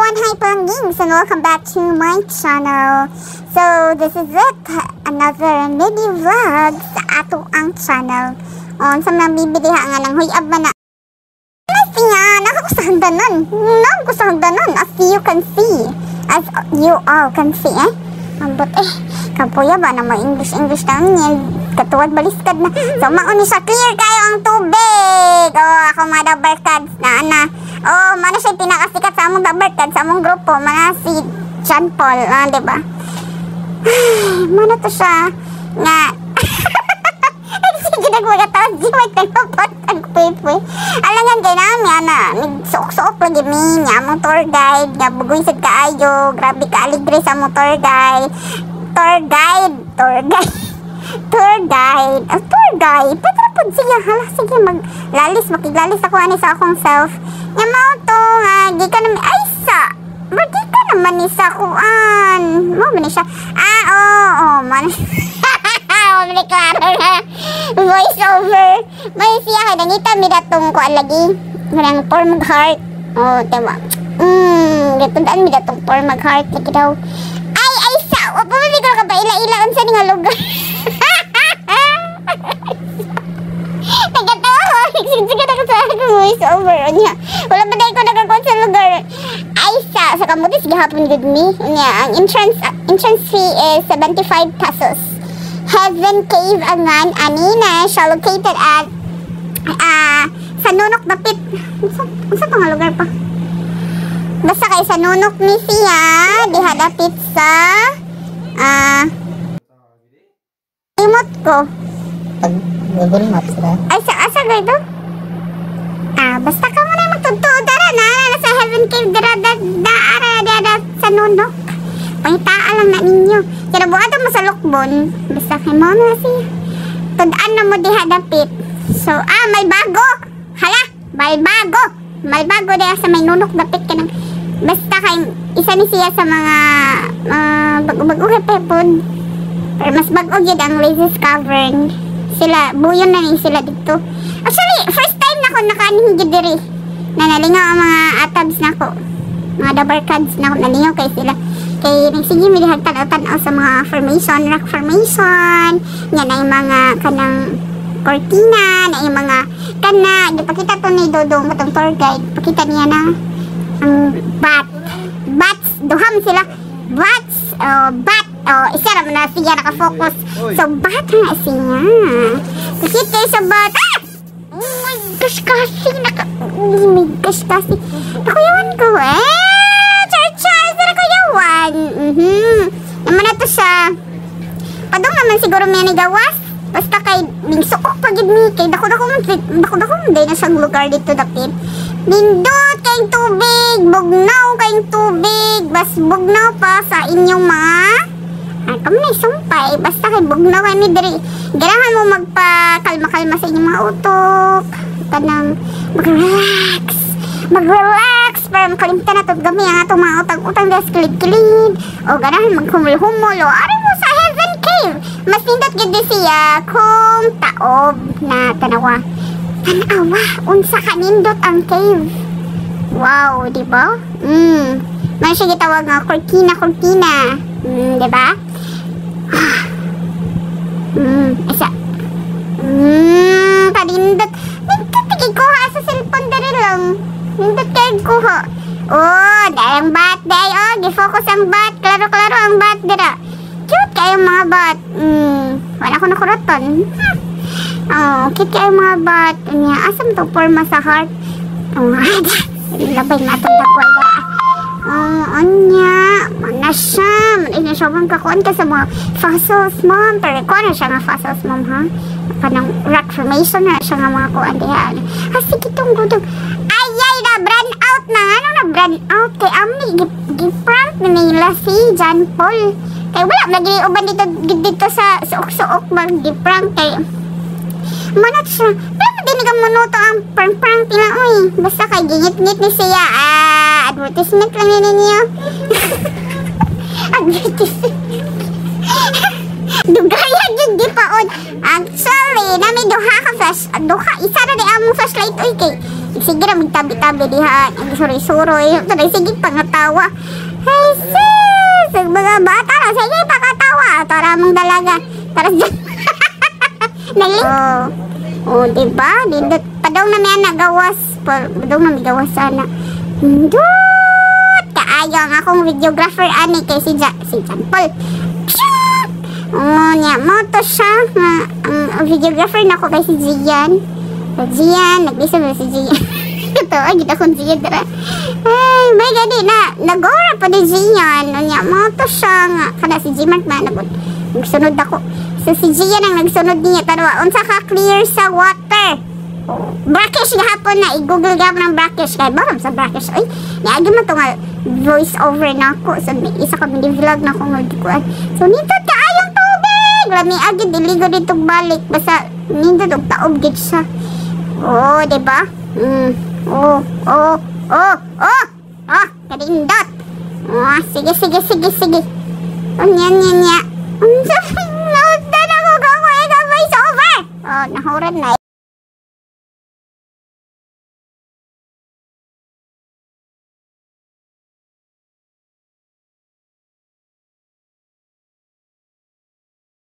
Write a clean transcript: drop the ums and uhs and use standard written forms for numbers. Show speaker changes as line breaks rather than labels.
everyone, hi Panggings, and welcome back to my channel. So this is it, another mini vlog sa ato ang channel. Sa mga bibili nga ng huyab man na kasi nga, nakakusahagdanan as you can see, as you all can see but kapuya ba na may English na niya, katuwad baliskad na. So mauni siya, clear kayo ang tubig. Ako mga dabarkads na mana siya pinakasikat sa among dabarkads, sa among grupo, mana si John Paul, diba? Mana to siya nga sige nagmagatawas di may nagpapot ang puy-puy. Alangan kayo namin na nagsuok-suok lagi mi niya among tour guide nga bugoy sad kaayo, grabe ka aligre sa among tour guide. Patrapod siya, hala, sige, makiglalis ako sa akong self. Nga mao to, di ka naman, ay sa, di ka naman ni sa kuan. Mo ba ni siya? Man. Mabili klaro na. Voice over. May siya, kaya nangita mi datong kuan lagi. Nang form mag heart. Diba? Gatundaan mi datong form mag heart. Lagi daw. Ay sa, pamili ko ka ba ila-ila unsa ni nga lugar? Nagatawa, nagsigat ako sa akong voice over niya. Wala ba dahil ko nagkakuan sa lugar? Ay sa kamutis gihapon good me. Ang entrance fee is 75 pesos. Heaven Cave angan anina siya located at sa Nunok Dapit. Unsa to nga lugar pa? Basta kay sa Nunok ni siya diha dapit sa remote ko.
Pag Google Maps na.
Ay, asa gado? Basta ka muna magtutuo dara na sa Heaven Cave dara sa Nunok. Pangitaan lang na ninyo. Kaya buhato mo sa Lukbon. Basta kay mo na siya. Tudaan na mo diha dapit. So, may bago. Hala, may bago diha sa may Nunok dapit ka ng. Basta kay isa ni siya sa mga bago-bago hepepod. Pero mas bago yun ang Lazy's Cavern. Sila, buyon na rin sila dito. Actually, first time na ako nakaanhin diri. Nalingaw ang mga atabs na ako. Mga dabarkads na ako. Nalingaw kay sila. Kay nagsige mi dihag tanaw sa mga formation, rock formation. Yan ay mga kanang cortina, na yung mga gipakita to ni Dodong matong tour guide. Pakita niya na ang bats, duham sila. Isa naman na siya nakafocus. So, bat na siya. Pakita sa bat. Oh my gosh, kasi nakuyawan ko Char. Naman na to siya. Padong naman siguro may nigawas. Basta kay suok pagid mi. Kay dako mo day na siyang lugar dito dapit. Nindot kayong tubig. Bugnaw kayong tubig. Bas bugnaw pa sa inyong mga kami na isumpay. Basta kay bugnaw kayo ni diri. Ganahan mo magpa-kalma-kalma sa inyong mga utok. Tanang mag-relax para makalimtan na ito gami ang atong mga utang-utang dahil kilid-kilid o ganahan maghumul-humul o ari mo sa Heaven Cave. Mas nindot gindi siya kung taob na tanawa unsa ka nindot ang cave. Wow, diba? May siya gitawag nga cortina diba? Isa kanindot tigikuha sa cellphone dali lang. Nindot kayo kuha. Dahil ang bat. Gifocus ang bat. Klaro-klaro ang bat. Dira. Cute kayo mga bat. Wala ko nakuroton. Cute kayo mga bat. Asam to forma sa heart. Labay nga itong dapoy. Mana siya. Mana siya bang kakuan ka sa mga fossils, mom. Pero ko na siya nga fossils, mom, ha? Panang rock formation na siya nga mga kuan. Sige itong gudog. Brand out na brand out kay Amni giprank na nila si John Paul kay wala lagi uban dito sa suok-suok mag giprank kay manat siya pero di ka minuto ang prank nila basta kay gingit-ngit ni siya advertisement lang ninyo advertisement dugaya gid gipaon actually nami duha isa na di among flashlight kay Sige na magtabi-tabi diha. Suroy-suroy. Sige pangatawa. Ay sis! Mga bata na. Sige pakatawa. Tara mong dalaga. Tara dyan. Naling. Oh, diba? Dindot. Padong na may nagawas. Padong na may gawas sana. Dindot! Kaayo ang akong videographer ani kay si John Paul. Niya mo to siya. Ang videographer na ko kay si Gian. Nag-listen na si Gian. Ito, agad akong Gian. Ay, may gani na. Nag-ora pa ni Gian. Niya mo to siya nga. Kana si Gian man. Nagsunod ako. So si Gian ang nagsunod niya. Tarwa, unsa ka clear sa water. Brackish gahapon na. I-google gahapon ng brackish. Kaya ba sa brackish? Uy, niagin mo ito nga voice over na ako. So may isa kami di-vlog na akong magdikuan. So nito kaayong tubig. Lami agad diligo dito balik. Basta nito itong taob gid siya. Oh, diba? Kadindot. Sige. Nya. Nautan ako voice over. Nahuran na.